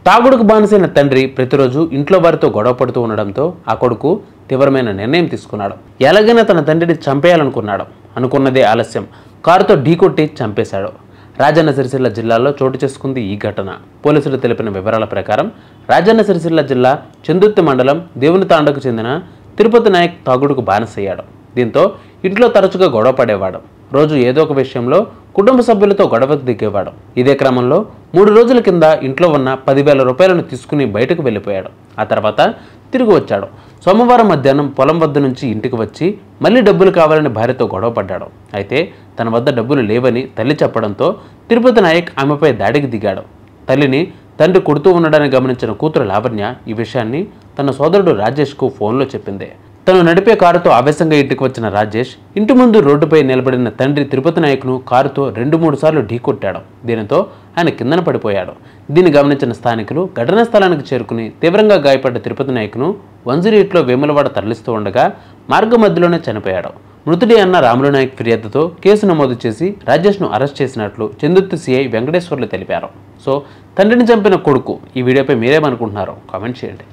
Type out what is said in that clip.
తాగుడుకు బానిసైన తండ్రి ప్రతిరోజు ఇంట్లో వారితో గొడవ పడుతూ ఉండడంతో ఆ కొడుకు తీవ్రమైన నిర్ణయం తీసుకున్నాడు. ఎలాగైనా తన తండ్రిని చంపేయాలనుకున్నాడు. అనుకున్నదే ఆలస్యం, కారుతో ఢీకొట్టి చంపేశాడు. రాజన్న సిరిసిల్ల జిల్లాలో చోటు చేసుకుంది ఈ ఘటన. పోలీసులు తెలిపిన వివరాల ప్రకారం రాజన్న సిరిసిల్ల జిల్లా చందుర్తి మండలం దేవుని తాండకు చెందిన తిరుపతి నాయక్ తాగుడుకు బానిసయ్యాడు. దీంతో ఇంట్లో తరచుగా గొడవ పడేవాడు. రోజు ఏదో ఒక విషయంలో కుటుంబ సభ్యులతో గొడవకు దిగేవాడు. ఇదే క్రమంలో 3 రోజుల కింద ఇంట్లో ఉన్న 10,000 రూపాయలను తీసుకుని బయటకు వెళ్ళిపోయాడు. ఆ తర్వాత తిరిగి వచ్చాడు. సోమవారం మధ్యాహ్నం పొలం వద్ద నుంచి ఇంటికి వచ్చి మళ్ళీ డబ్బులు కావాలని భార్యతో గొడవ పడ్డాడు. అయితే తన వద్ద డబ్బులు లేవని తల్లి చెప్పడంతో తిరుపతి నాయక్ ఆమెపై దాడికి దిగాడు. తల్లిని తండ్రి కొడుతూ ఉండడాన్ని గమనించిన కూతురు లావణ్య ఈ విషయాన్ని తన సోదరుడు రాజేష్కు ఫోన్లో చెప్పింది. తను నడిపే కారుతో ఆవేశంగా ఇంటికి వచ్చిన రాజేష్ ఇంటి ముందు రోడ్డుపై నిలబడిన తండ్రి తిరుపతి నాయక్ను కారుతో 2-3 సార్లు ఢీకొట్టాడు. దీనితో ఆయన కిందన పడిపోయాడు. దీన్ని గమనించిన స్థానికులు ఘటనా స్థలానికి చేరుకుని తీవ్రంగా గాయపడ్డ తిరుపతి నాయక్ను 108లో వేములవాడ తరలిస్తూ ఉండగా మార్గ మధ్యలోనే చనిపోయాడు. మృతుడి అన్న రాములు నాయక్ ఫిర్యాదుతో కేసు నమోదు చేసి రాజేష్ను అరెస్ట్ చేసినట్లు చందుర్తి సిఐ వెంకటేశ్వర్లు తెలిపారు. సో తండ్రిని చంపిన కొడుకు ఈ వీడియోపై మీరేమనుకుంటున్నారో కామెంట్ చేయండి.